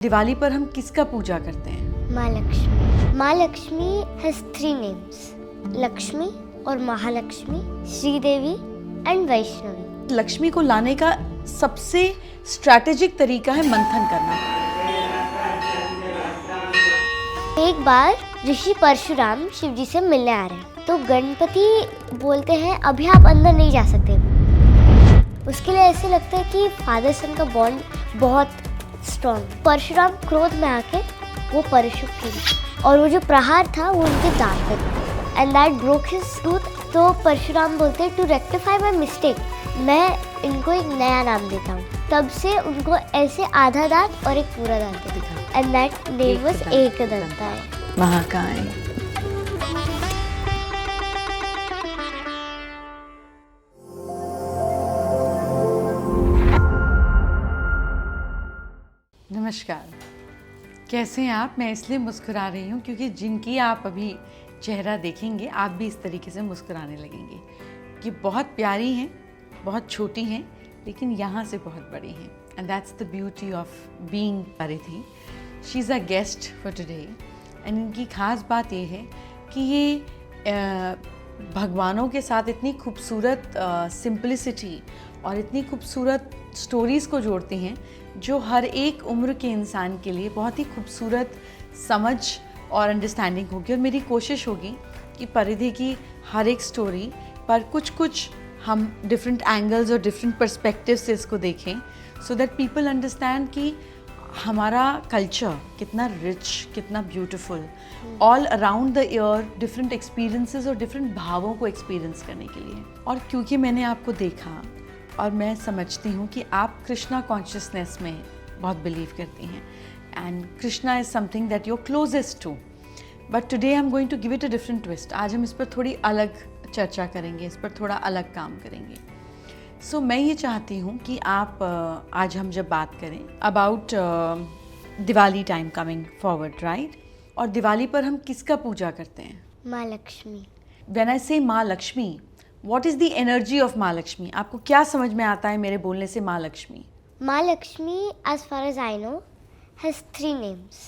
दिवाली पर हम किसका पूजा करते हैं? माँ लक्ष्मी। माँ लक्ष्मी हैज 3 नेम्स, लक्ष्मी और महालक्ष्मी, श्रीदेवी एंड वैष्णवी। लक्ष्मी को लाने का सबसे स्ट्रैटेजिक तरीका है मंथन करना। एक बार ऋषि परशुराम शिव जी से मिलने आ रहे हैं, तो गणपति बोलते हैं अभी आप अंदर नहीं जा सकते। उसके लिए ऐसे लगता है कि फादर सन का बॉन्ड बहुत स्ट्रॉन्ग। परशुराम क्रोध में आके वो परशु खेले और वो जो प्रहार था वो उनके दांत पे था and that broke his tooth. तो परशुराम बोलते हैं टू रेक्टिफाई माई मिस्टेक, मैं इनको एक नया नाम देता हूँ। तब से उनको ऐसे आधा दांत और एक पूरा दांत दिखा एंड दैट नेम वाज एकदंताय, महाकाय। नमस्कार, कैसे हैं आप? मैं इसलिए मुस्कुरा रही हूँ क्योंकि जिनकी आप अभी चेहरा देखेंगे आप भी इस तरीके से मुस्कुराने लगेंगे कि बहुत प्यारी हैं, बहुत छोटी हैं, लेकिन यहाँ से बहुत बड़ी हैं। And that's the beauty of being Paridhi. She is a guest for today and इनकी खास बात ये है कि ये भगवानों के साथ इतनी खूबसूरत सिंपलिसिटी और इतनी खूबसूरत स्टोरीज़ को जोड़ती हैं जो हर एक उम्र के इंसान के लिए बहुत ही खूबसूरत समझ और अंडरस्टैंडिंग होगी। और मेरी कोशिश होगी कि परिधि की हर एक स्टोरी पर कुछ हम डिफरेंट एंगल्स और डिफरेंट पर्सपेक्टिव से इसको देखें, सो दैट पीपल अंडरस्टैंड कि हमारा कल्चर कितना रिच, कितना beautiful, all around the year different experiences और डिफरेंट भावों को एक्सपीरियंस करने के लिए। और क्योंकि मैंने आपको देखा और मैं समझती हूँ कि आप कृष्णा कॉन्शियसनेस में बहुत बिलीव करती हैं and Krishna is something that you are closest to, but today I am going to give it a different twist. आज हम इस पर थोड़ी अलग चर्चा करेंगे, इस पर थोड़ा अलग काम करेंगे। सो मैं ये चाहती हूँ कि आप आज हम जब बात करें about Diwali time coming forward, right? और दिवाली पर हम किसका पूजा करते हैं? माँ लक्ष्मी। व्हेन आई से माँ Lakshmi, What is the energy of माँ लक्ष्मी? आपको क्या समझ में आता है मेरे बोलने से माँ लक्ष्मी? माँ Lakshmi as far as I know has 3 names,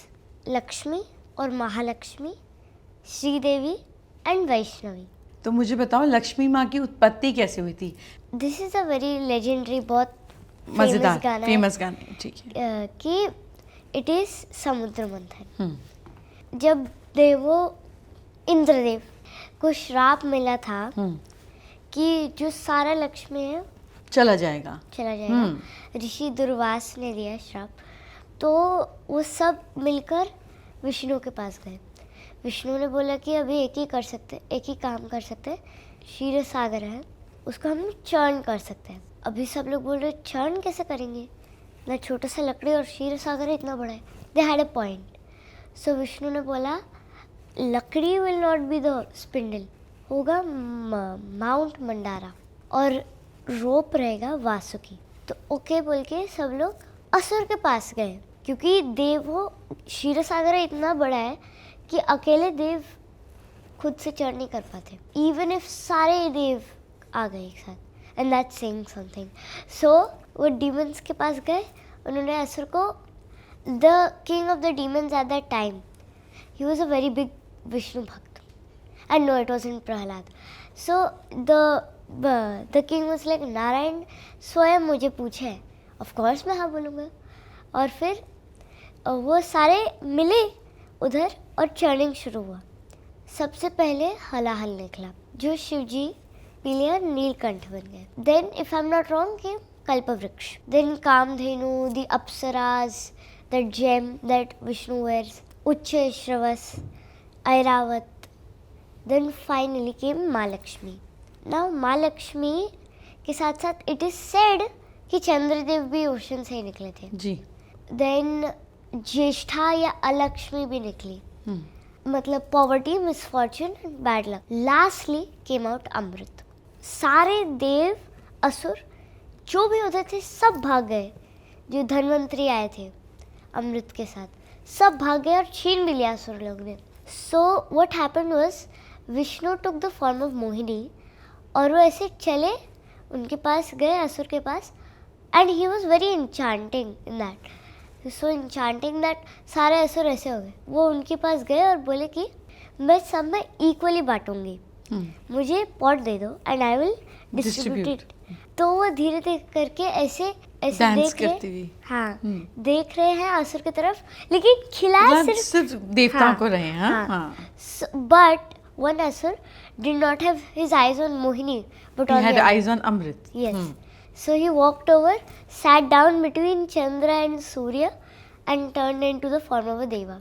Lakshmi और महालक्ष्मी, श्रीदेवी एंड वैष्णवी। तो मुझे बताओ लक्ष्मी माँ की उत्पत्ति कैसे हुई थी? This is a very legendary, बहुत मजेदार गाना फेमस गाना, ठीक है। कि इट इज समुद्र मंथन। जब देवो इंद्रदेव को श्राप मिला था कि जो सारा लक्ष्मी है चला जाएगा। ऋषि दुर्वास ने दिया श्राप, तो वो सब मिलकर विष्णु के पास गए। विष्णु ने बोला कि अभी एक ही काम कर सकते हैं, क्षीर सागर है उसको हम चर्न कर सकते हैं। अभी सब लोग बोल रहे चर्न कैसे करेंगे, ना छोटा सा लकड़ी और क्षीर सागर है इतना बड़ा है। They had a point. So Vishnu ने बोला लकड़ी will not be the spindle, होगा माउंट मंडारा और रोप रहेगा वासुकी। तो ओके बोल के सब लोग असुर के पास गए, क्योंकि देव वो क्षीर सागर इतना बड़ा है कि अकेले देव खुद से चढ़ नहीं कर पाते, इवन इफ सारे देव आ गए एक साथ। And that's saying something. So वो डीमंस के पास गए, उन्होंने असुर को, the king of the demons at that time, he was a very big Vishnu bhakt. And no, it wasn't Prahlad. So the king was like, Narayan स्वयं मुझे पूछे, of course मैं हाँ बोलूँगा। और फिर वो सारे मिले उधर और चर्निंग शुरू हुआ। सबसे पहले हलाहल निकला, जो शिव जी पीले और नीलकंठ बन गए। Then if I am not wrong के Kalpavriksha, then Kamadhenu, the apsaras, that gem that Vishnu wears, Uchchaihshravas, Airavat. Then finally came माँ लक्ष्मी. Now माँ लक्ष्मी के साथ साथ it is said कि चंद्रदेव भी ओशन से ही निकले थे जी। Then ज्येष्ठा या अलक्ष्मी भी निकली, मतलब poverty, misfortune, bad luck. Lastly came out amrit. सारे देव असुर जो भी उधर थे सब भाग गए। जो धन्वंतरी आए थे अमृत के साथ सब भाग गए और छीन भी लिया असुर लोग ने। So what happened was Vishnu took the form of Mohini और वो ऐसे चले उनके पास गए, असुर के पास, and he was very enchanting in that. So enchanting that सारे असुर ऐसे हो गए। वो उनके पास गए और बोले कि मैं सब में इक्वली बांटूंगी, मुझे पॉट दे दो and I will distribute it. तो वो धीरे धीरे करके ऐसे ऐसे Dance देख करती रहे, हुई। हाँ देख रहे हैं असुर की तरफ, लेकिन खिलाया सिर्फ देवताओं को रहे हैं। हाँ, बट वन असुर did not have his eyes on Mohini but He on had the eyes on Amrit. yes. So he walked over, sat down between Chandra and Surya and turned into the form of a deva.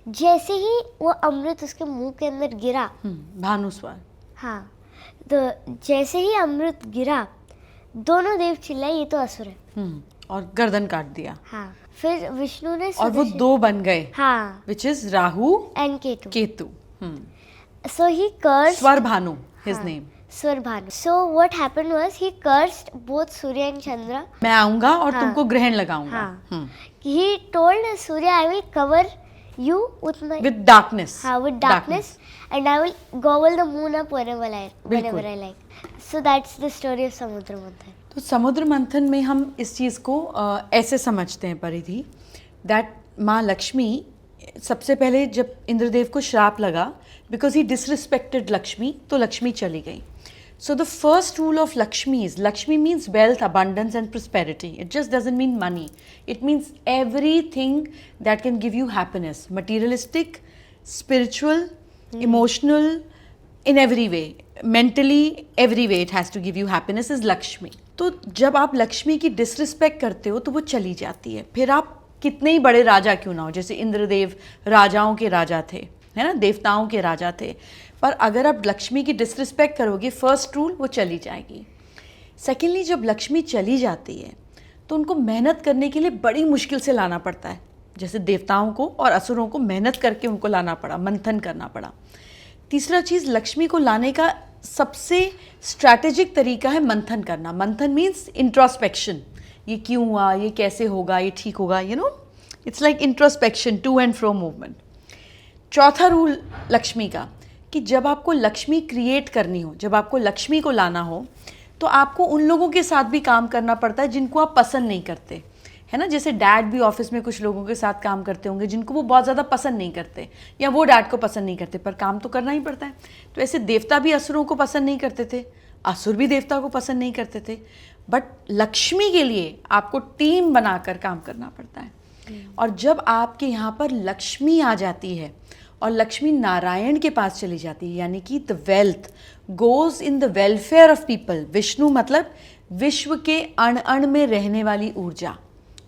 जैसे ही वो अमृत उसके मुंह के अंदर गिरा, भानुस्वार। हाँ, तो जैसे ही अमृत गिरा दोनों देव चिल्लाए ये तो असुर है। और गर्दन काट दिया। हाँ, फिर विष्णु ने और वो दो बन गए, हाँ, which is Rahu and Ketu. Ketu. So he cursed स्वर Bhanu, his name. Swarvanu. So what happened was he cursed both Surya and Chandra. मैं आऊंगा और तुमको ग्रहण लगाऊंगा। हाँ. He told Surya, I will cover you with my With darkness. with darkness, and I will gobble the moon up whenever I like. So that's the story of Samudra Manthan. तो समुद्र मंथन में हम इस चीज़ को ऐसे समझते हैं परिधि, दैट माँ लक्ष्मी सबसे पहले जब इंद्रदेव को श्राप लगा बिकॉज ही डिसरिस्पेक्टेड लक्ष्मी, तो लक्ष्मी चली गई। So the first rule of Lakshmi is, Lakshmi means wealth, abundance and prosperity. It just doesn't mean money, it means everything that can give you happiness, materialistic, spiritual, emotional, in every way, mentally, every way it has to give you happiness is Lakshmi. तो जब आप लक्ष्मी की disrespect करते हो तो वो चली जाती है। फिर आप कितने ही बड़े राजा क्यों ना हो, जैसे इंद्रदेव राजाओं के राजा थे, है ना, देवताओं के राजा थे, पर अगर आप लक्ष्मी की डिसरिस्पेक्ट करोगे, फर्स्ट रूल वो चली जाएगी। सेकेंडली, जब लक्ष्मी चली जाती है तो उनको मेहनत करने के लिए बड़ी मुश्किल से लाना पड़ता है, जैसे देवताओं को और असुरों को मेहनत करके उनको लाना पड़ा, मंथन करना पड़ा। तीसरा चीज़, लक्ष्मी को लाने का सबसे स्ट्रैटेजिक तरीका है मंथन करना। मंथन मीन्स इंट्रोस्पेक्शन, ये क्यों हुआ, ये कैसे होगा, ये ठीक होगा, you know, it's like introspection, to and fro movement. चौथा रूल लक्ष्मी का, कि जब आपको लक्ष्मी क्रिएट करनी हो, जब आपको लक्ष्मी को लाना हो, तो आपको उन लोगों के साथ भी काम करना पड़ता है जिनको आप पसंद नहीं करते, है ना। जैसे डैड भी ऑफिस में कुछ लोगों के साथ काम करते होंगे जिनको वो बहुत ज़्यादा पसंद नहीं करते, या वो डैड को पसंद नहीं करते, पर काम तो करना ही पड़ता है। तो ऐसे देवता भी असुरों को पसंद नहीं करते थे, असुर भी देवता को पसंद नहीं करते थे, बट लक्ष्मी के लिए आपको टीम बनाकर काम करना पड़ता है। और जब आपके यहाँ पर लक्ष्मी आ जाती है और लक्ष्मी नारायण के पास चली जाती है, यानी कि the wealth goes in the welfare of people. Vishnu मतलब विश्व के अण अण में रहने वाली ऊर्जा,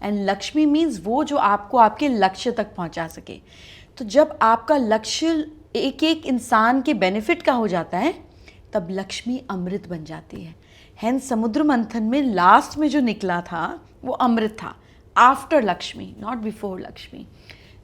एंड लक्ष्मी मीन्स वो जो आपको आपके लक्ष्य तक पहुंचा सके। तो जब आपका लक्ष्य एक एक इंसान के बेनिफिट का हो जाता है, तब लक्ष्मी अमृत बन जाती है। हेंस समुद्र मंथन में लास्ट में जो निकला था वो अमृत था, after Lakshmi, not before Lakshmi,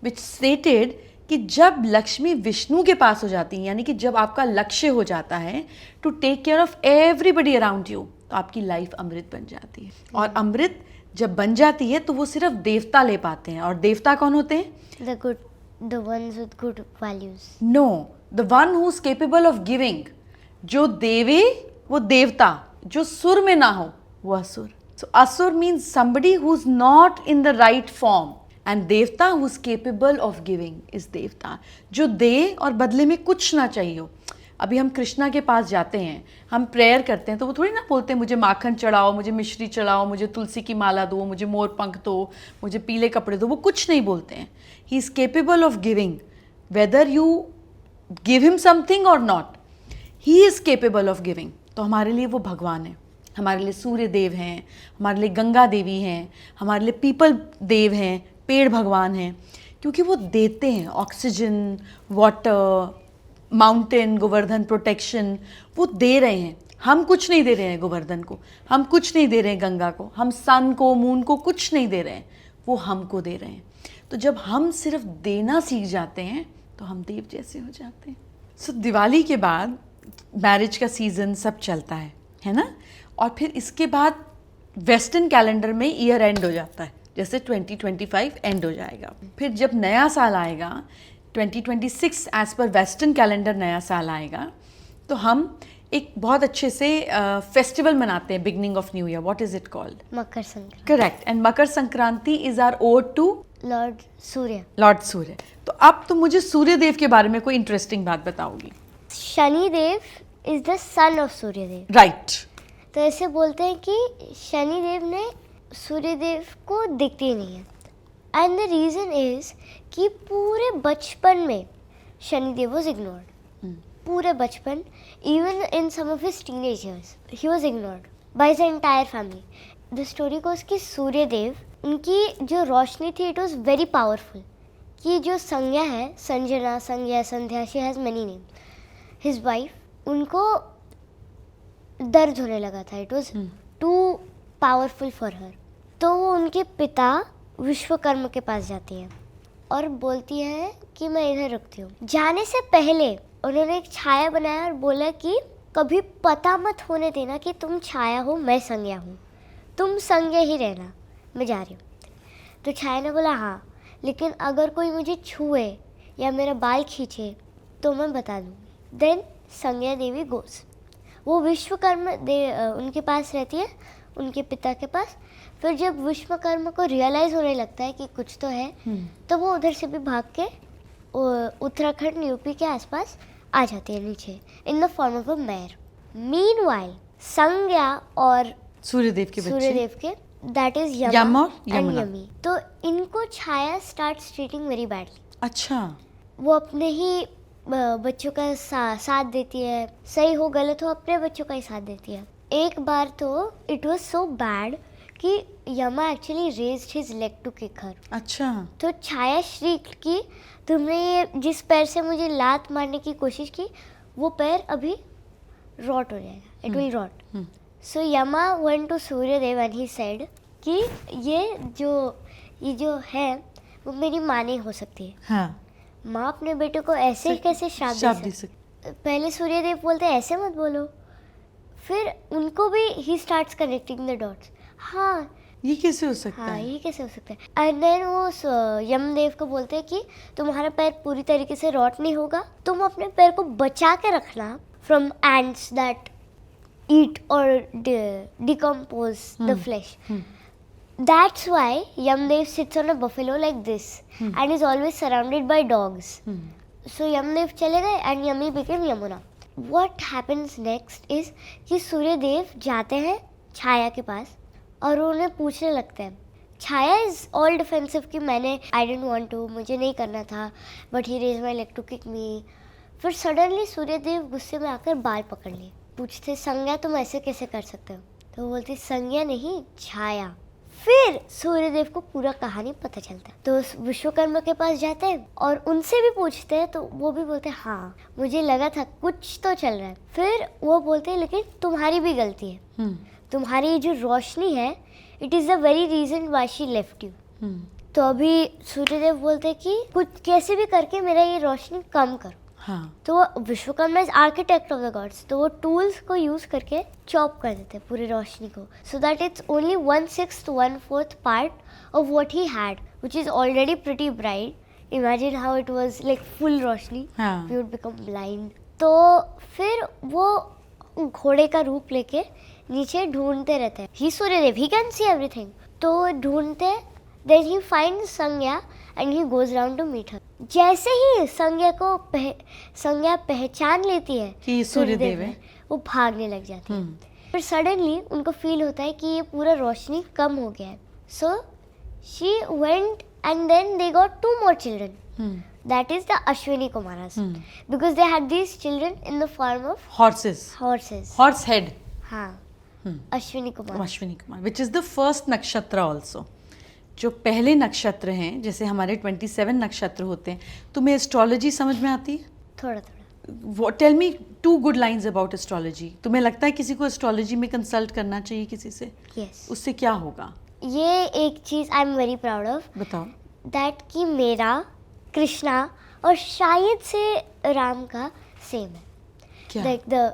which stated कि जब लक्ष्मी विष्णु के पास हो जाती है, यानी कि जब आपका लक्ष्य हो जाता है to take care of everybody around you, तो आपकी लाइफ अमृत बन जाती है। और अमृत जब बन जाती है तो वो सिर्फ देवता ले पाते हैं। और देवता कौन होते हैं? the ones with good values. No, the one who's capable of giving. जो देवे वो देवता, जो सुर में ना हो वो असुर। So asur means somebody who's not in the right form, and देवता who's capable of giving is देवता, जो दे और बदले में कुछ ना चाहिए हो। अभी हम कृष्णा के पास जाते हैं, हम प्रेयर करते हैं, तो वो थोड़ी ना बोलते हैं मुझे माखन चढ़ाओ, मुझे मिश्री चढ़ाओ, मुझे तुलसी की माला दो, मुझे मोर पंख दो, मुझे पीले कपड़े दो, वो कुछ नहीं बोलते हैं। He is capable of giving, whether you give him something और not, he is capable of giving. तो हमारे लिए वो भगवान है, हमारे लिए सूर्य देव हैं, हमारे लिए गंगा देवी हैं, हमारे लिए पीपल देव हैं, पेड़ भगवान हैं, क्योंकि वो देते हैं oxygen, water, mountain, Govardhan protection, वो दे रहे हैं। हम कुछ नहीं दे रहे हैं गोवर्धन को, हम कुछ नहीं दे रहे हैं गंगा को, हम सन को, मून को कुछ नहीं दे रहे हैं, वो हमको दे रहे हैं। तो जब हम सिर्फ देना सीख जाते हैं तो हम देव जैसे हो जाते हैं। सो दिवाली के बाद मैरिज का सीज़न सब चलता है ना। और फिर इसके बाद वेस्टर्न कैलेंडर में ईयर एंड हो जाता है, जैसे 2025 एंड हो जाएगा। फिर जब नया साल आएगा 2026 एज पर वेस्टर्न कैलेंडर नया साल आएगा, तो हम एक बहुत अच्छे से फेस्टिवल मनाते हैं beginning of new year, what is it called? Makar Sankranti, correct, and Makar Sankranti is our ode to lord Surya. Lord Surya. तो अब तुम मुझे सूर्य देव के बारे में कोई इंटरेस्टिंग बात बताओगी? Shani Dev is the son of Surya Dev. Right. तो ऐसे बोलते हैं कि शनि देव ने सूर्य देव को दिखते ही नहीं है, एंड द रीजन इज कि पूरे बचपन में शनि देव वॉज इग्नोर्ड। पूरे बचपन, even in some of his teenage years, he was ignored by his entire family. The story goes कि सूर्य देव, उनकी जो रोशनी थी इट वॉज वेरी पावरफुल। कि जो संज्ञा है, Sanjana, Sanjna, Sandhya, she has many name, his wife, उनको दर्द होने लगा था। It was too powerful for her. तो वो उनके पिता विश्वकर्मा के पास जाती है और बोलती है कि मैं इधर रुकती हूँ। जाने से पहले उन्होंने एक छाया बनाया और बोला कि कभी पता मत होने देना कि तुम छाया हो, मैं संज्ञा हूँ, तुम संज्ञा ही रहना, मैं जा रही हूँ। तो छाया ने बोला हाँ, लेकिन अगर कोई मुझे छुए या मेरा बाल खींचे तो मैं बता दूँगी। देन संज्ञा देवी गोस, वो विश्वकर्मा उनके पास रहती है, उनके पिता के पास। फिर जब विश्वकर्मा को रियलाइज़ होने लगता है कि कुछ तो है, तो वो उधर से भी भाग के उत्तराखंड, यूपी के आसपास आ जाती है नीचे, in the form of a mare. Meanwhile Sanjna और सूर्यदेव के बच्चे, सूर्यदेव के, दैट इज यम और एंड यमुना। यमी, तो इनको छाया स्टार्ट ट्रीटिंग वेरी बैडली। अच्छा। वो अपने ही बच्चों का साथ देती है, सही हो गलत हो अपने बच्चों का ही साथ देती है। एक बार तो इट वाज सो बैड कि Yama actually raised his leg to kick her. अच्छा। तो छाया श्रीक की, तुमने ये जिस पैर से मुझे लात मारने की कोशिश की, वो पैर अभी रॉट हो जाएगा, it will rot. So Yama went to Suryadev and he said कि ये जो है वो मेरी माँ नहीं हो सकती है। हाँ। माँ अपने बेटे को ऐसे कैसे श्राप दे सकती? पहले सूर्यदेव बोलते ऐसे मत बोलो, फिर उनको भी he starts connecting the dots. हाँ, ये कैसे हो सकता हाँ, है? ये कैसे हो सकता है? एंड देन वो यमदेव को बोलते हैं कि तुम्हारा पैर पूरी तरीके से रॉट नहीं होगा, तुम अपने पैर को बचा के रखना फ्रॉम एंट्स दैट ईट और decompose the flesh. That's why Yamdev sits on a buffalo like this and is always surrounded by dogs. So Yamdev चले गए and Yami became Yamuna. What happens next is कि सूर्यदेव जाते हैं छाया के पास और उन्हें पूछने लगते हैं। छाया इज ऑल डिफेंसिव कि मैंने आई डेंट वांट टू, मुझे नहीं करना था, but he raise my leg to kick me. फिर सडनली सूर्यदेव गुस्से में आकर बाल पकड़ लिए, पूछते संज्ञा तुम ऐसे कैसे कर सकते हो? तो वो बोलती संज्ञा नहीं, छाया। फिर सूर्यदेव को पूरा कहानी पता चलता है, तो विश्वकर्मा के पास जाते हैं और उनसे भी पूछते हैं, तो वो भी बोलते हैं हाँ मुझे लगा था कुछ तो चल रहा है। फिर वो बोलते हैं लेकिन तुम्हारी भी गलती है, तुम्हारी जो रोशनी है it is the very reason why she left you. तो अभी सूर्यदेव बोलते हैं कि कुछ कैसे भी करके मेरा ये रोशनी कम करो। हाँ। तो Vishwakarma is architect of the gods, तो वो टूल्स को यूज करके चॉप कर देते हैं पूरी रोशनी को, so that it's only 1/6 to 1/4 part of what he had, which is already pretty bright. Imagine how it was like full रोशनी, वी वुड बिकम ब्लाइंड। तो फिर वो घोड़े का रूप लेके नीचे ढूंढते रहते हैं। He Suryadev, he can see everything, तो ढूंढते, then he finds Sanjna and he goes round to meet her. जैसे ही संज्ञा पहचान लेती है कि सूर्यदेव है, वो भागने लग जाती है। फिर सडनली उनको फील होता है कि ये पूरा रोशनी कम हो गया है, so she went and then they got 2 more children, that is the Ashwini Kumaras, because they had these children in the form of horses, horse head. हाँ, Ashwini Kumar, which is the first नक्षत्र also. जो पहले नक्षत्र हैं, जैसे हमारे 27 नक्षत्र होते हैं, तुम्हें एस्ट्रोलॉजी समझ में आती है? थोड़ा थोड़ा। Tell me 2 good lines about astrology. तुम्हें लगता है किसी को एस्ट्रोलॉजी में कंसल्ट करना चाहिए किसी से? Yes. उससे क्या होगा? ये एक चीज़ I am very proud of, बताओ। दैट कि मेरा, कृष्णा और शायद से राम का सेम है। क्या? Like the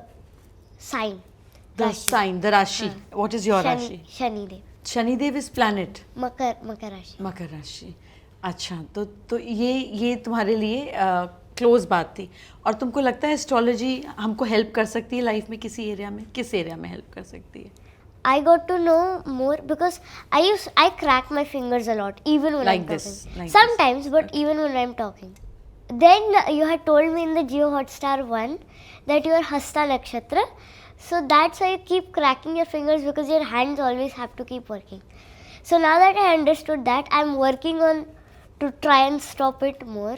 sign, the rashi. What is your rashi? Shanidev. Shanidev is planet. Makar rashi. Makar राशि। अच्छा, तो ये तुम्हारे लिए क्लोज बात थी। और तुमको लगता है एस्ट्रोलॉजी हमको हेल्प कर सकती है लाइफ में किसी एरिया में? किस एरिया में हेल्प कर सकती है? I got to know more because I crack my fingers a lot even when Like I'm this, talking. like Sometimes, but even when I'm talking. Then you had told me in the Jio Hotstar one that you are Hasta Nakshatra, so that's why you keep cracking your fingers because your hands always have to keep working. So now that I understood that, I'm working on to try and stop it more.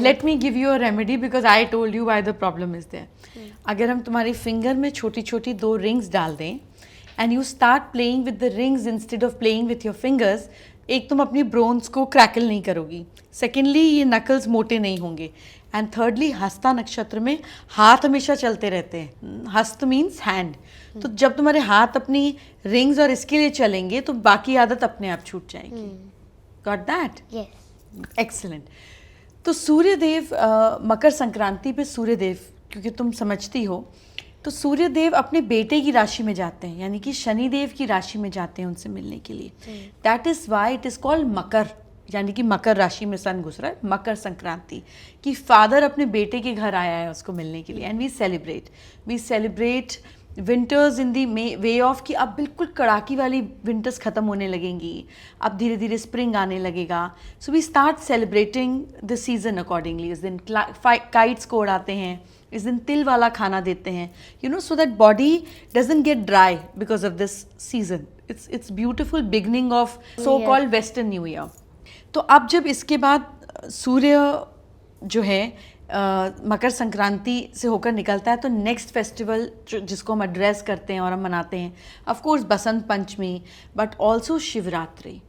Let me give you a remedy because I told you why the problem is there. अगर हम तुम्हारी finger में छोटी छोटी 2 rings डाल दें and you start playing with the rings instead of playing with your fingers, एक तुम अपनी ब्रोन्स को क्रैकल नहीं करोगी, सेकेंडली ये नकल्स मोटे नहीं होंगे, एंड थर्डली हस्ता नक्षत्र में हाथ हमेशा चलते रहते हैं. हस्त मीन्स हैंड. तो जब तुम्हारे हाथ अपनी रिंग्स और इसके लिए चलेंगे तो बाकी आदत अपने आप छूट जाएगी. Got that? Yes. एक्सीलेंट. तो सूर्यदेव मकर संक्रांति पे सूर्यदेव, क्योंकि तुम समझती हो, तो सूर्यदेव अपने बेटे की राशि में जाते हैं, यानी कि शनिदेव की राशि में जाते हैं उनसे मिलने के लिए. That is why it is called Makar, यानी कि मकर राशि में सन घुस रहा है, मकर संक्रांति, कि फादर अपने बेटे के घर आया है उसको मिलने के लिए. And we celebrate winters in the way of कि अब बिल्कुल कड़ाकी वाली विंटर्स ख़त्म होने लगेंगी, अब धीरे धीरे स्प्रिंग आने लगेगा. So we start celebrating the season accordingly. इस दिन काइट्स को उड़ाते हैं, इस दिन तिल वाला खाना देते हैं, you know, so that body doesn't get dry because of this season. It's beautiful beginning of so called western new year. तो अब जब इसके बाद सूर्य जो है मकर संक्रांति से होकर निकलता है, तो नेक्स्ट फेस्टिवल जिसको हम एड्रेस करते हैं और हम मनाते हैं, of course Basant Panchami, but also Shivratri.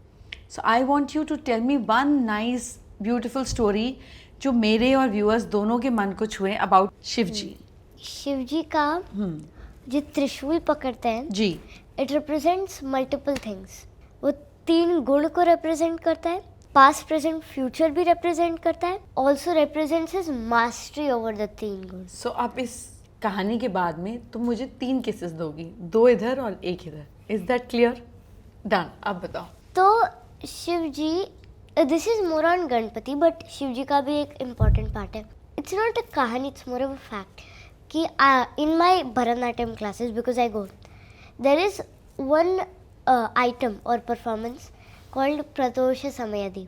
So I want you to tell me one nice beautiful story जो मेरे और व्यूअर्स दोनों के मन को छुए अबाउट शिव जी. शिव जी का जो त्रिशूल पकड़ते हैं जी, इट रिप्रेजेंट्स मल्टीपल थिंग्स. वो 3 गुण को रिप्रेजेंट करता है, पास्ट प्रेजेंट फ्यूचर भी रिप्रेजेंट करता है, also represents his mastery over the 3 guna. सो अब इस कहानी के बाद में तुम मुझे 3 केसेस दोगी, 2 इधर और 1 इधर. Is that clear? डन. अब बताओ. तो Shiv ji, this is more on Ganpati, but Shiv ji का भी एक इम्पॉर्टेंट पार्ट है. इट्स नॉट अ कहानी, it's more of a fact कि in my Bharatanatyam classes, because I go, there is one item और performance called Pradosha Samayadi.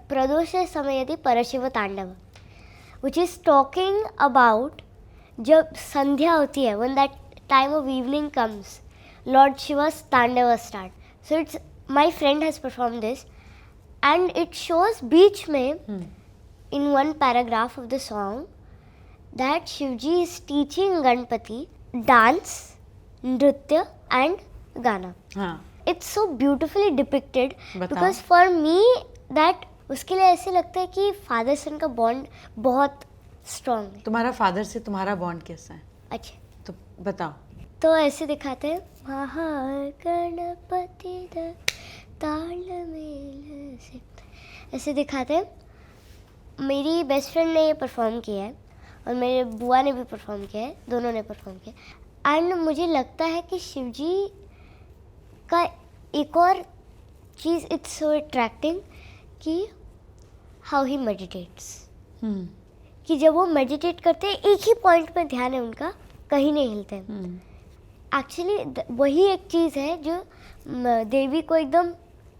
Pradosha Samayadi Parashiva Tandava, which is talking about जब संध्या होती है, when that time of evening comes, Lord Shiva's Tandava start. So it's, my friend has performed this, and it shows बीच में in one paragraph of the song that Shivji is teaching Ganpati dance, nritya and गाना. हाँ, It's so beautifully depicted बताओ. because for me that उसके लिए ऐसे लगता है कि फादर सन का बॉन्ड बहुत स्ट्रॉन्ग है. तुम्हारा फादर से तुम्हारा बॉन्ड कैसा है? अच्छा, तो बताओ. तो ऐसे दिखाते हैं, महागणपति तालमेल से, ऐसे दिखाते हैं. मेरी बेस्ट फ्रेंड ने ये परफॉर्म किया है और मेरे बुआ ने भी परफॉर्म किया है, दोनों ने परफॉर्म किया. एंड मुझे लगता है कि शिवजी का एक और चीज़ इट्स सो अट्रैक्टिंग कि हाउ ही मेडिटेट्स, कि जब वो मेडिटेट करते हैं एक ही पॉइंट पे ध्यान है उनका, कहीं नहीं हिलते हैं. एक्चुअली वही एक चीज़ है जो देवी को एकदम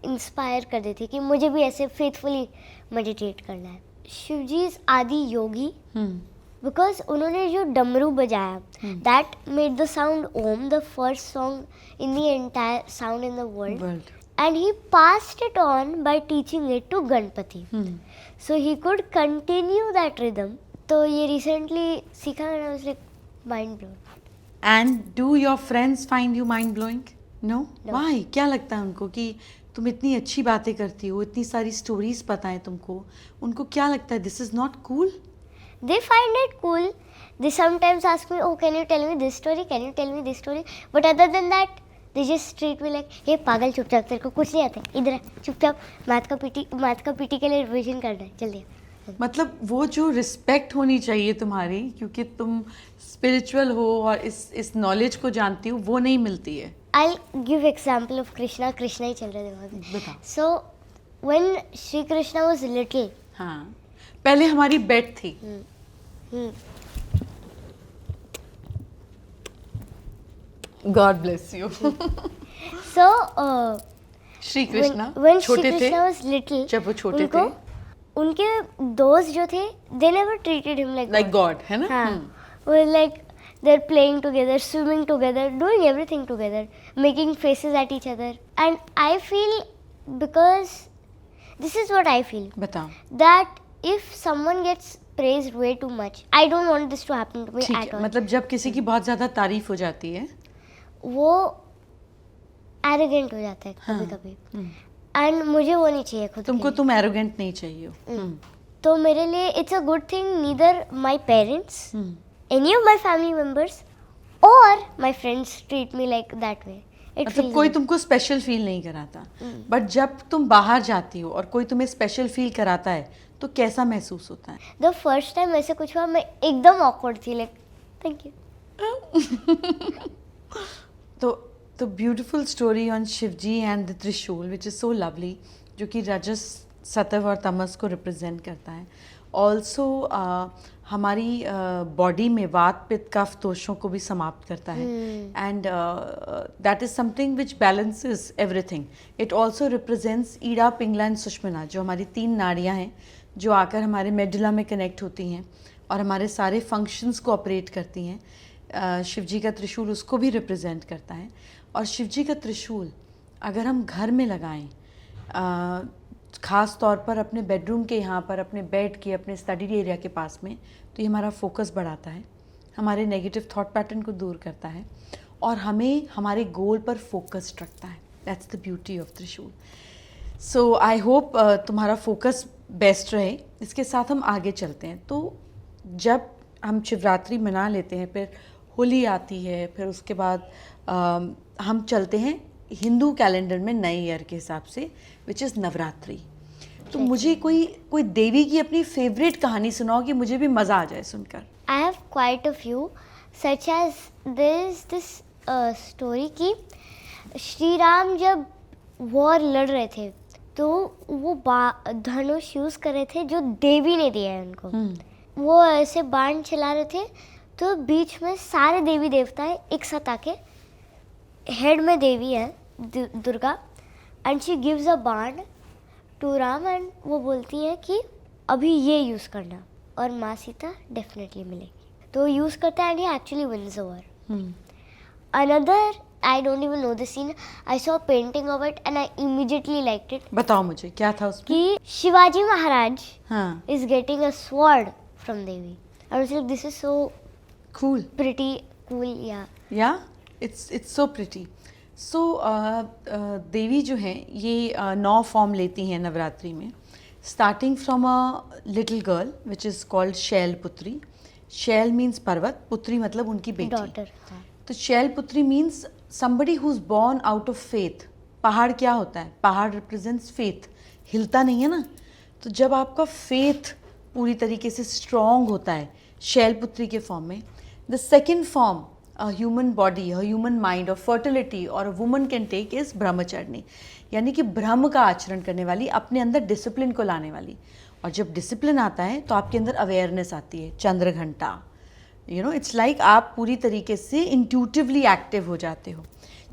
इंस्पायर कर देती है कि मुझे भी ऐसे फेथफुली मेडिटेट करना है. शिव जी इज आदि योगी बिकॉज उन्होंने जो डमरू बजाया, that made the sound Om, the first song in the entire sound in the world, and he passed it on by teaching it to Ganpati, so he could continue that rhythm. तो ये recently सीखा मैंने, was like mind blown. And do your friends find you mind blowing? No. Why? क्या लगता है उनको कि तुम इतनी अच्छी बातें करती हो, इतनी सारी स्टोरीज पता है तुमको, उनको क्या लगता है this is not cool? They find it cool. They sometimes ask me, oh, can you tell me this story? Can you tell me this story? But other than that, they just treat me like, hey, पागल चुपचाप, तेरे को कुछ नहीं आता, इधर है, चुपचाप मैथ का पीटी के लिए रिवीजन करना है, जल्दी. मतलब वो जो रिस्पेक्ट होनी चाहिए तुम्हारी, क्योंकि तुम स्पिरिचुअल हो और इस नॉलेज को जानती हो, वो नहीं मिलती है. I'll give example of Krishna. Krishna ही चल रहा है दिमाग में. बताओ. So when Shri Krishna was little, हाँ, पहले हमारी बेड थी। God bless you. So Shri Krishna when छोटे Shri थे Krishna was little, जब वो छोटे उनको थे, उनके दोस्त जो थे they never treated him like like God. God, है ना? हाँ, वो like they're playing together, swimming together, doing everything together, making faces at each other. And I feel, because this is what I feel, बताओ। that if someone gets praised way too much, I don't want this to happen to me ठीक at है, all. मतलब जब किसी की बहुत ज्यादा तारीफ हो जाती है, वो arrogant हो जाता है कभी कभी, and मुझे वो नहीं चाहिए खुद तुमको के तुम एरोगेंट नहीं चाहिए हो। लिए. तो मेरे लिए it's a good thing neither my parents, any of my family members or my friends treat me like that way. It मतलब feels कोई good. तुमको स्पेशल फील नहीं कराता, बट जब तुम बाहर जाती हो और कोई तुम्हें स्पेशल फील कराता है तो कैसा महसूस होता है? The first time ऐसे कुछ हुआ मैं एकदम awkward थी, like thank you. तो beautiful story on Shivji and the त्रिशूल विच इज़ सो लवली, जो कि रजस, सत्व और तमस को रिप्रेजेंट करता है। ऑल्सो हमारी बॉडी में वात पित्त कफ दोषों को भी समाप्त करता है, and that is something which balances everything. It also represents Ida, Pingala and Sushumna, जो हमारी 3 नाड़ियाँ हैं जो आकर हमारे मेडुला में कनेक्ट होती हैं और हमारे सारे फंक्शंस को ऑपरेट करती हैं। शिवजी का त्रिशूल उसको भी रिप्रेजेंट करता है। और शिवजी का त्रिशूल अगर हम घर में लगाएं, ख़ास तौर पर अपने बेडरूम के यहाँ पर, अपने बेड के, अपने स्टडी एरिया के पास में, तो ये हमारा फोकस बढ़ाता है, हमारे नेगेटिव थॉट पैटर्न को दूर करता है और हमें हमारे गोल पर फोकस्ड रखता है। दैट्स द ब्यूटी ऑफ त्रिशूल। सो आई होप तुम्हारा फोकस बेस्ट रहे। इसके साथ हम आगे चलते हैं। तो जब हम शिवरात्रि मना लेते हैं, फिर होली आती है, फिर उसके बाद हम चलते हैं हिंदू कैलेंडर में नए ईयर के हिसाब से, विच इज़ नवरात्रि। तो मुझे कोई देवी की अपनी फेवरेट कहानी सुनाओ कि मुझे भी मज़ा आ जाए सुनकर। I have quite a few, such as there is this story कि श्री राम जब वॉर लड़ रहे थे तो वो धनुष यूज कर रहे थे जो देवी ने दिया है उनको। वो ऐसे बाण चला रहे थे तो बीच में सारे देवी देवताएं एक साथ आके, हेड में देवी है Durga, and she gives a बाण टू राम, एंड वो बोलती है कि अभी ये यूज़ करना और माँ सीता डेफिनेटली मिलेगी। तो यूज़ करता है and he actually wins the war. Another, I don't even know the scene, I saw painting of it and I immediately liked it. बताओ मुझे क्या था उसमें? कि शिवाजी महाराज हाँ, is getting a sword from Devi. I was like this is so cool. Pretty cool. Yeah it's so pretty. So Devi जो हैं ये 9 फॉर्म लेती हैं नवरात्रि में, starting from a little girl which is called Shailputri. Shail means parvat, पुत्री मतलब उनकी बेटी। डॉटर। तो Shailputri means somebody who's born out of faith। पहाड़ क्या होता है? पहाड़ रिप्रेजेंट्स फेथ, हिलता नहीं है ना। तो जब आपका फेथ पूरी तरीके से स्ट्रॉन्ग होता है शैलपुत्री के फॉर्म में, the second form a human body, a human mind of fertility और a woman can take is Brahmacharini, यानी कि ब्रह्म का आचरण करने वाली, अपने अंदर डिसिप्लिन को लाने वाली। और जब डिसिप्लिन आता है तो आपके अंदर अवेयरनेस आती है, चंद्र घंटा, यू नो, इट्स लाइक आप पूरी तरीके से इंट्यूटिवली एक्टिव हो जाते हो।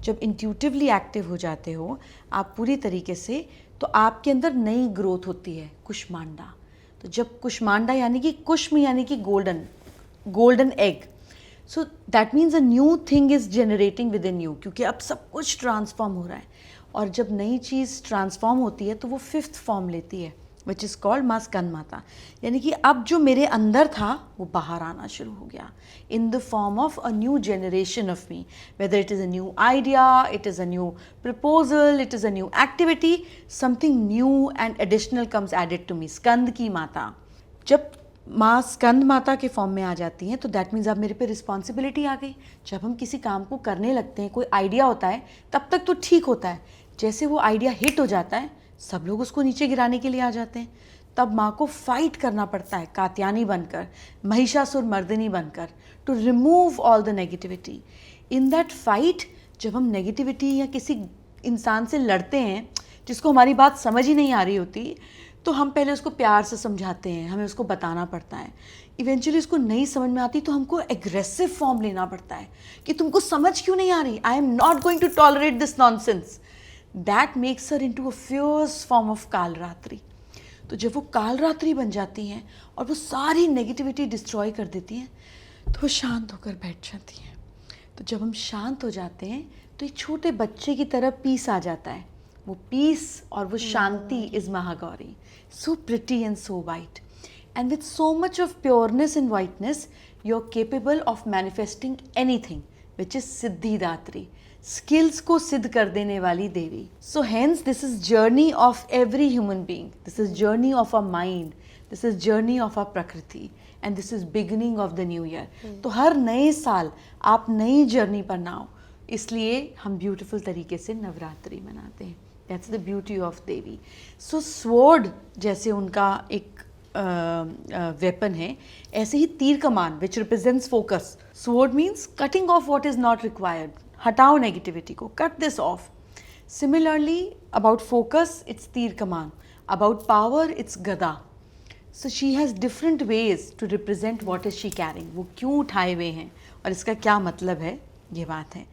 जब इंट्यूटिवली एक्टिव हो जाते हो आप पूरी तरीके से, तो आपके अंदर नई ग्रोथ होती है, कुष्मांडा। तो जब कुष्मांडा यानी कि कुष्म यानी कि golden egg, so that means a new thing is generating with in you, क्योंकि अब सब कुछ ट्रांसफॉर्म हो रहा है। और जब नई चीज़ ट्रांसफॉर्म होती है तो वो 5th फॉर्म लेती है, विच इज़ कॉल्ड माँ स्कंद माता, यानी कि अब जो मेरे अंदर था वो बाहर आना शुरू हो गया, in the form of a new generation of me, whether it is a new idea, it is a new proposal, it is a new activity, something new and additional comes added to me. Skanda की माता जब माँ स्कंद माता के form में आ जाती हैं तो दैट मीन्स अब मेरे पे रिस्पॉन्सिबिलिटी आ गई। जब हम किसी काम को करने लगते हैं, कोई आइडिया होता है तब तक तो ठीक होता है, जैसे वो आइडिया हिट हो जाता है सब लोग उसको नीचे गिराने के लिए आ जाते हैं। तब माँ को फाइट करना पड़ता है, कात्यायनी बनकर, महिषासुर मर्दिनी बनकर, to remove all the negativity. In that fight जब हम नेगेटिविटी या किसी इंसान से लड़ते हैं जिसको हमारी बात समझ ही नहीं आ रही होती, तो हम पहले उसको प्यार से समझाते हैं, हमें उसको बताना पड़ता है। इवेंचुअली उसको नहीं समझ में आती तो हमको एग्रेसिव फॉर्म लेना पड़ता है कि तुमको समझ क्यों नहीं आ रही, I am not going to tolerate this nonsense. That makes her into a fierce form of Kalratri. तो जब वो कालरात्रि बन जाती हैं और वो सारी नेगेटिविटी डिस्ट्रॉय कर देती हैं तो वो शांत होकर बैठ जाती हैं। तो जब हम शांत हो जाते हैं तो एक छोटे बच्चे की तरह पीस आ जाता है। वो पीस और वो शांति is Mahagauri, so pretty and so white, and with so much of pureness and whiteness you are capable of manifesting anything which is Siddhidatri, skills को सिद्ध कर देने वाली देवी। So hence this is journey of every human being, this is journey of a mind, this is journey of a प्रकृति, and this is beginning of the new year. तो हर नए साल आप नई जर्नी पर ना हो, इसलिए हम ब्यूटीफुल तरीके से नवरात्रि मनाते हैं। That's the beauty of Devi. So sword जैसे उनका एक वेपन है, ऐसे ही तीर कमान which represents focus. Sword means cutting of what is not required, हटाओ नेगेटिविटी को, cut this off. Similarly about focus it's तीर कमान, अबाउट पावर इट्स गदा। So she has different ways to represent what is she carrying, वो क्यों उठाए हुए हैं और इसका क्या मतलब है, ये बात है।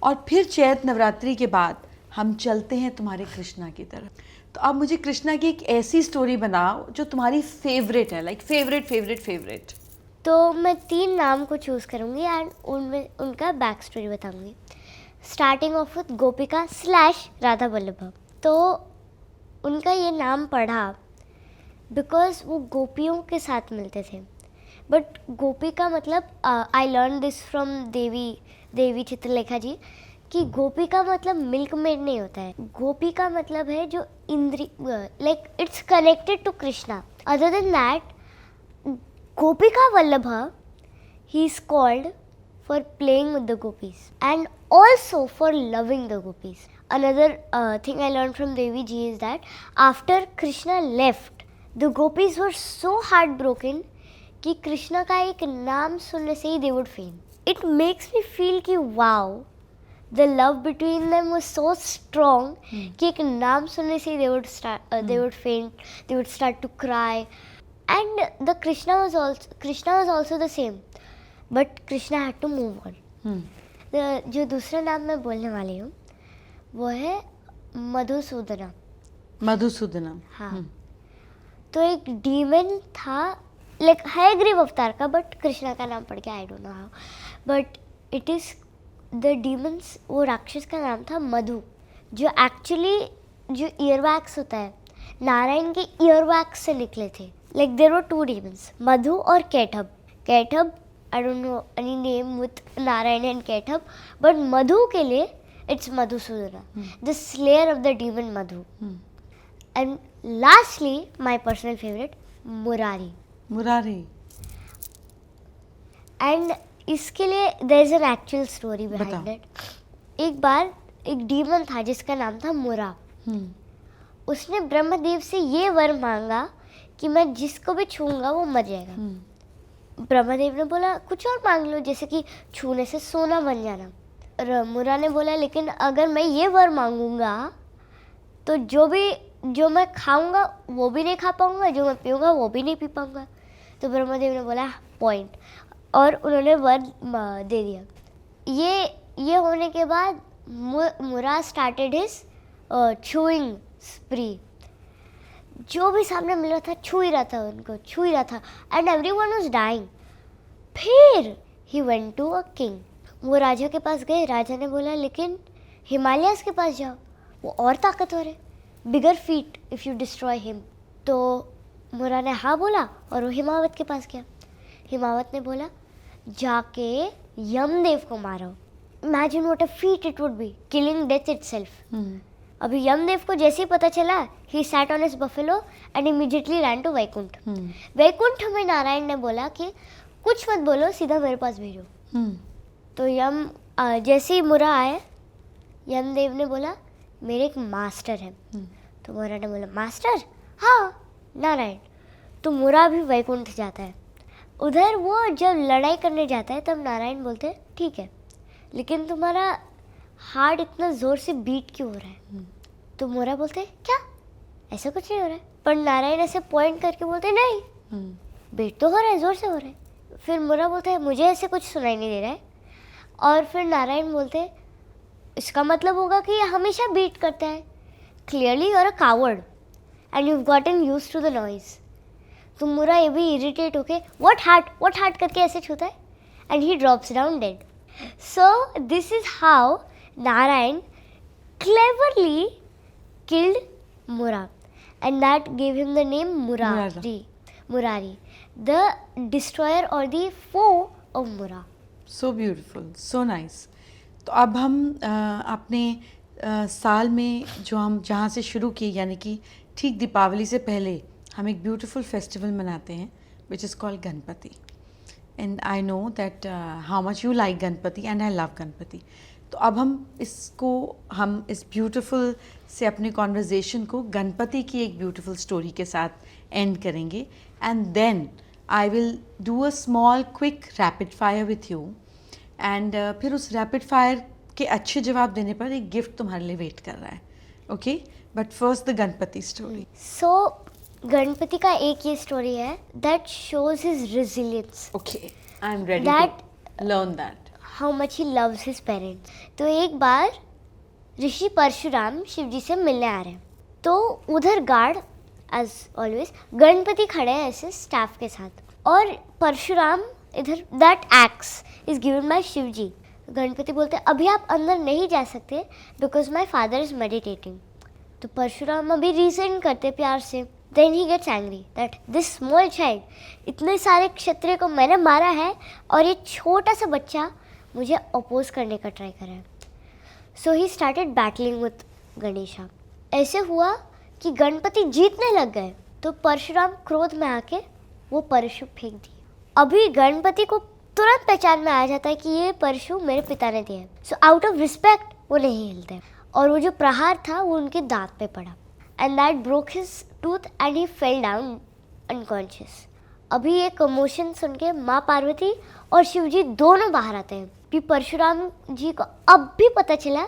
और फिर चैत नवरात्रि के बाद हम चलते हैं तुम्हारे कृष्णा की तरफ। तो अब मुझे कृष्णा की एक ऐसी स्टोरी बनाओ जो तुम्हारी फेवरेट है, लाइक फेवरेट फेवरेट फेवरेट। तो मैं 3 नाम को चूज़ करूँगी एंड उनमें उनका बैक स्टोरी बताऊँगी। स्टार्टिंग ऑफ विथ गोपिका / राधा वल्लभ। तो उनका ये नाम पढ़ा बिकॉज वो गोपियों के साथ मिलते थे। बट गोपिका मतलब आई लर्न दिस फ्रॉम देवी चित्रलेखा जी कि गोपिका मतलब मिल्क मेड नहीं होता है। गोपिका मतलब है जो like it's connected to Krishna. Other than that Gopika Vallabh he is called for playing with the gopis and also for loving the gopis. Another thing I learned from Devi ji is that after Krishna left, the gopis were so heartbroken कि कृष्णा का एक नाम सुनने से ही they would faint. It makes me feel कि wow, the love between them was so strong कि एक नाम सुनने से ही they would faint, they would start to cry, and the Krishna was also the same. But Krishna had to move on. जो दूसरा नाम मैं बोलने वाली हूँ वो है मधुसूदनम। मधुसूदनम, हाँ। तो एक डीमन था, लाइक हयग्रीव अवतार का, बट कृष्णा का नाम पड़ गया, I don't know how, but it is the demons. वो राक्षस का नाम था मधु, जो एक्चुअली जो ईयरवैक्स होता है नारायण के ईयरवैक्स से निकले थे। लाइक देयर वर 2 डीमंस, मधु और केठब। I don't know any name with Narayan and Ketab, but Madhu के लिए it's Madhusudana, the slayer of the demon Madhu. And lastly, my personal favorite, Murari. And इसके लिए there is an actual story behind it. एक बार एक demon था जिसका नाम था मुरा। उसने ब्रह्मदेव से ये वर मांगा कि मैं जिसको भी छूंगा वो मर जाएगा। ब्रह्मदेव ने बोला कुछ और मांग लो, जैसे कि छूने से सोना बन जाना। मुरा ने बोला लेकिन अगर मैं ये वर मांगूंगा तो जो मैं खाऊंगा वो भी नहीं खा पाऊंगा, जो मैं पीऊंगा वो भी नहीं पी पाऊंगा। तो ब्रह्मदेव ने बोला पॉइंट, और उन्होंने वर दे दिया। ये होने के बाद मुरा स्टार्टेड हिज चूइंग स्प्री। जो भी सामने मिल रहा था छू ही रहा था एंड एवरीवन वाज डाइंग। फिर he went to a king. वो राजा के पास गए। राजा ने बोला लेकिन हिमालयस के पास जाओ, वो और ताकतवर है, bigger feat if you destroy him. तो मुरा ने हाँ बोला और वो हिमावत के पास गया। हिमावत ने बोला जाके यमदेव को मारो। Imagine what a feat it would be, killing death itself. अभी यमदेव को जैसे ही पता चला, he sat on his buffalo and immediately ran to Vaikunth. Vaikunth में नारायण ने बोला कि कुछ मत बोलो, सीधा मेरे पास भेजो। तो जैसे ही मुरा आए, यमदेव ने बोला मेरे एक मास्टर है। तो मुरा ने बोला मास्टर? हाँ, नारायण। तो मुरा भी वैकुंठ जाता है। उधर वो जब लड़ाई करने जाता है तब नारायण बोलते हैं ठीक है, लेकिन तुम्हारा हार्ट इतना ज़ोर से बीट क्यों हो रहा है? तो मोरा बोलते हैं क्या, ऐसा कुछ नहीं हो रहा है, पर नारायण ऐसे पॉइंट करके बोलते नहीं, बीट तो हो रहा है, जोर से हो रहा है। फिर मुरा बोलता है मुझे ऐसे कुछ सुनाई नहीं दे रहा है। और फिर नारायण बोलते इसका मतलब होगा कि ये हमेशा बीट करता है, clearly you are a coward and you gotten used to the noise. तो मुरा ये भी इरिटेट होके व्हाट हार्ट करके ऐसे छूता है and he drops down dead. So this is how Narayan cleverly killed Mura, and that gave him the name Murari, the destroyer or the foe of Mura. So beautiful, so nice. तो अब हम अपने साल में जो हम जहाँ से शुरू किए, यानी कि ठीक दीपावली से पहले हम एक ब्यूटीफुल फेस्टिवल मनाते हैं विच is called Ganpati. And I know that how much you like Ganpati and I love Ganpati. तो अब हम इस ब्यूटीफुल से अपने कॉन्वर्जेशन को गणपति की एक ब्यूटीफुल स्टोरी के साथ एंड करेंगे, and then I will do a small quick rapid fire with you, एंड फिर उस रैपिड फायर के अच्छे जवाब देने पर एक गिफ्ट तुम्हारे लिए वेट कर रहा है। Okay, but first the Ganpati story. So Ganpati का एक ये स्टोरी है that shows his resilience. Okay, I am ready to learn that. How much he loves his parents. तो एक बार ऋषि परशुराम शिव जी से मिलने आ रहे हैं, तो उधर गार्ड एज ऑलवेज गणपति खड़े हैं ऐसे स्टाफ के साथ, और परशुराम इधर that axe is given by Shiv ji. Ganpati बोलते हैं अभी आप अंदर नहीं जा सकते because my father is meditating. तो परशुराम अभी रीजन करते प्यार से, then he gets angry that this small child, इतने सारे क्षत्रिय को मैंने मारा है और ये छोटा सा बच्चा मुझे अपोज करने का ट्राई कर रहा है। So he started battling with Ganesha. ऐसे हुआ कि गणपति जीतने लग गए, तो परशुराम क्रोध में आके वो परशु फेंक दिए। अभी गणपति को तुरंत पहचान में आ जाता है कि ये परशु मेरे पिता ने दिया है। सो आउट ऑफ रिस्पेक्ट वो नहीं हिलते, और वो जो प्रहार था वो उनके दांत पे पड़ा, and that broke his tooth and he fell down unconscious. अभी ये कमोशन सुन के माँ पार्वती और शिव जी दोनों बाहर आते हैं कि परशुराम जी को अब भी पता चला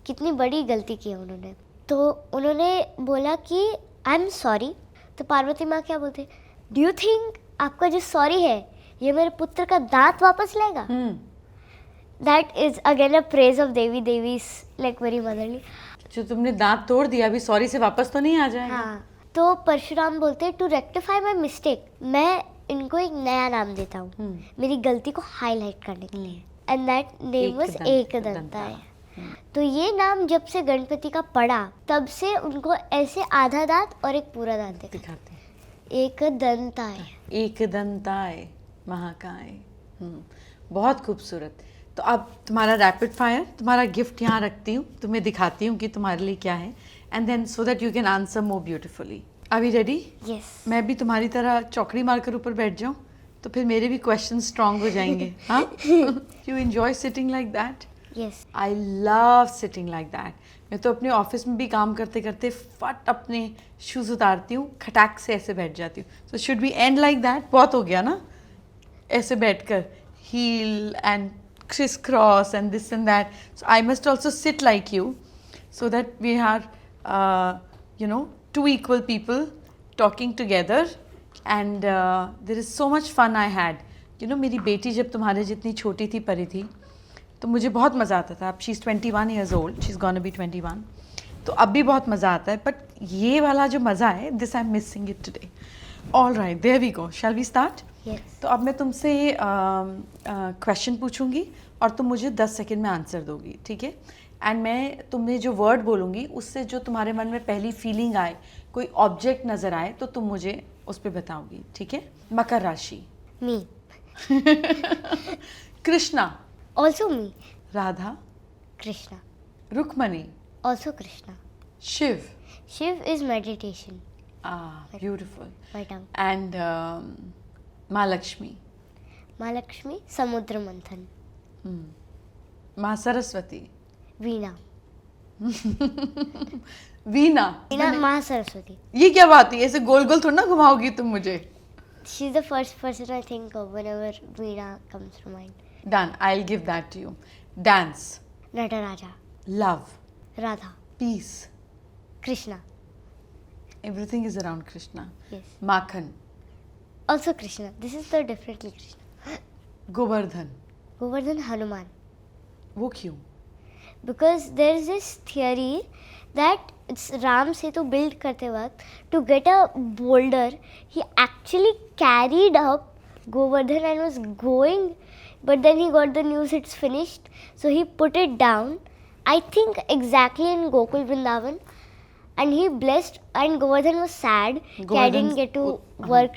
कितनी बड़ी गलती की है उन्होंने। तो उन्होंने बोला कि आई एम सॉरी। तो पार्वती माँ क्या बोलते, डू यू थिंक आपका जो सॉरी है ये मेरे पुत्र का दांत वापस लाएगा? That is again a praise of Devi, Devi like very motherly. जो तुमने दांत तोड़ दिया अभी सॉरी से वापस तो नहीं आ जाएगा? हाँ, तो परशुराम बोलते टू रेक्टिफाई माई मिस्टेक, मैं इनको एक नया नाम देता हूँ मेरी गलती को हाईलाइट करने के लिए, एंड दैट नेम वाज एकदंताय। तो ये नाम जब से गणपति का पड़ा तब से उनको ऐसे आधा दांत और एक पूरा दांत दिखाते हैं। एकदंताय, एकदंताय महाकाय। बहुत खूबसूरत। तो अब तुम्हारा रैपिड फायर, तुम्हारा गिफ्ट यहाँ रखती हूँ, तुम्हें दिखाती हूँ कि तुम्हारे लिए क्या है, and then so that you can answer more beautifully. Are you ready? Yes. मैं भी तुम्हारी तरह चौकड़ी मारकर ऊपर बैठ जाऊँ तो फिर मेरे भी क्वेश्चन स्ट्रांग हो जाएंगे। हाँ, you enjoy sitting like that? Yes, I love sitting like that. मैं तो अपने ऑफिस में भी काम करते करते फट अपने शूज़ उतारती हूँ, खटाक से ऐसे बैठ जाती हूँ। So should we end like that? बहुत हो गया ना ऐसे बैठकर, heel and criss cross and this and that. So I must also sit like you, so that we are, two equal people talking together, and there is so much fun I had. मेरी बेटी जब तुम्हारे जितनी छोटी थी, परी थी, तो मुझे बहुत मज़ा आता था। अब she is 21 years old, she is gonna be 21, तो अब भी बहुत मज़ा आता है, बट ये वाला जो मज़ा है, this I am missing it today. All right, there we go, shall we start? तो अब मैं तुमसे क्वेश्चन पूछूंगी और तुम मुझे 10 सेकंड में आंसर दोगी, ठीक है? एंड मैं तुम्हें जो वर्ड बोलूँगी उससे जो तुम्हारे मन में पहली फीलिंग आए, कोई ऑब्जेक्ट नज़र आए, तो तुम मुझे उस पर बताओगी, ठीक है? मकर राशि। Me. Krishna. Also me. Radha. Krishna. Rukmini. Also Krishna. Shiv. Shiv is meditation. Beautiful. My tongue. And माँ लक्ष्मी। माँ लक्ष्मी समुद्र मंथन। माँ सरस्वती। वीणा। वीणा। वीणा माँ सरस्वती। ये क्या बात है, ऐसे गोल गोल थोड़ा ना घुमाओगी तुम मुझे। She's the first person I think of whenever Veena comes to mind. Done. I'll give that to you. Dance. Nataraja. Love. Radha. Peace. Krishna. Everything is around Krishna. Yes. Makhan, Also Krishna. This is the differently Krishna. Govardhan. Govardhan Hanuman. वो क्यों? Because there is this theory that it's Ram Setu build करते वक्त to get a boulder, he actually carried up Govardhan and was going, but then he got the news it's finished, so he put it down. I think exactly in Gokul Vrindavan, and he blessed. And Govardhan was sad कि I Govardhan's- didn't get to work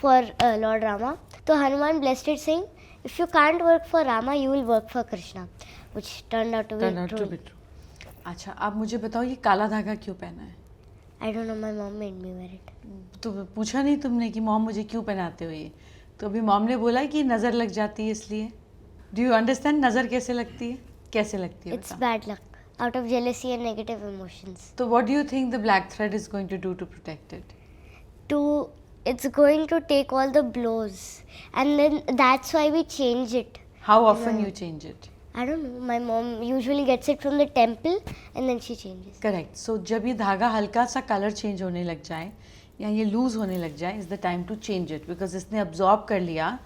for Lord Rama. So Hanuman blessed it, saying, "If you can't work for Rama, you will work for Krishna," which turned out to be Turn out to true. be true. अच्छा, आप मुझे बताओ ये काला धागा क्यों पहना है? I don't know. My mom made me wear it. तो पूछा नहीं तुमने कि मॉम मुझे क्यों पहनाते हो ये? तो अभी मॉम ने बोला कि नज़र लग जाती है इसलिए. डू यू अंडरस्टैंड नज़र कैसे लगती है? कैसे लगती है? It's बताओ. bad luck out of jealousy and negative emotions. तो what do you think the black thread is going to do to protect it? It's going to take all the blows, and then that's why we change it. How often you change it? I don't know. My mom usually gets it from the temple, and then she changes. Correct. So जब ये धागा हल्का सा colour change होने लग जाए या ये लूज होने लग जाए is the time to change it, because इसने अब्जॉर्ब कर लिया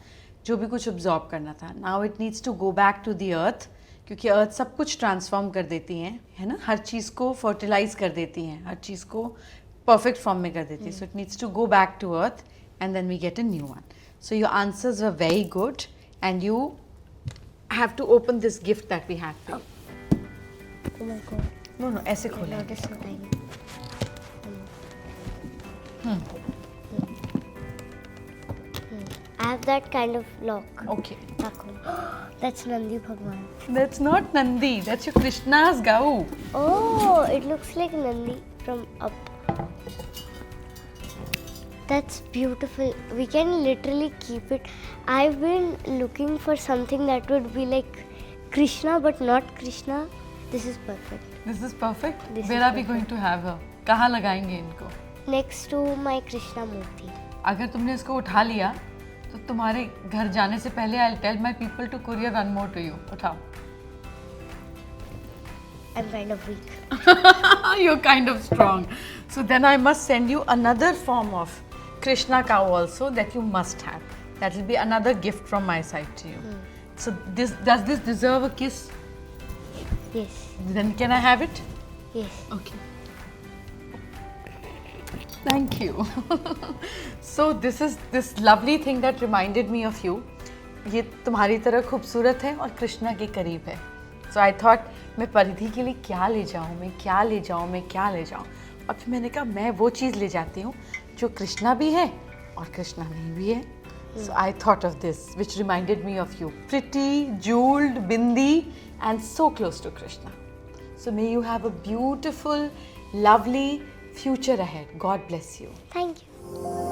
जो भी कुछ अब्जॉर्ब करना था. Now it needs to go back to the earth, क्योंकि अर्थ सब कुछ ट्रांसफॉर्म कर देती हैं, है ना, हर चीज़ को फर्टिलाइज कर देती हैं, हर चीज़ को परफेक्ट फॉर्म में कर देती है. So it needs to go back to earth and then we get a new one. So your answers were very good and you have to open this gift that we have for you. Oh my god! No, ऐसे I खोलेंगे. noticed something. I have that kind of lock Okay. back home. That's Nandi Bhagwan. That's not Nandi. That's your Krishna's gau. Oh, it looks like Nandi from up. That's beautiful. We can literally keep it. I've been looking for something that would be like Krishna but not Krishna. This is perfect. This is perfect. This Where is are we perfect. going to have her? कहाँ लगाएंगे इनको? Next to my Krishna Murti. अगर तुमने इसको उठा लिया तो तुम्हारे घर जाने से पहले I'll tell my people to courier one more to you. उठाओ. I'm kind of weak. You're kind of strong. So then I must send you another form of Krishna cow also that you must have. That will be another gift from my side to you. So does this deserve a kiss? Yes. Then can I have it? Yes. Okay. Thank you. So this is this lovely thing that reminded me of you. ये तुम्हारी तरह खूबसूरत है और कृष्णा के करीब है. So I thought मैं परिधि के लिए क्या ले जाऊँ, मैं क्या ले जाऊँ, मैं क्या ले जाऊँ. और फिर मैंने कहा मैं वो चीज़ ले जाती हूँ जो कृष्णा भी है और कृष्णा नहीं भी है. So I thought of this, which reminded me of you. Pretty, jeweled, bindi, and so close to Krishna. So may you have a beautiful, lovely future ahead. God bless you. Thank you.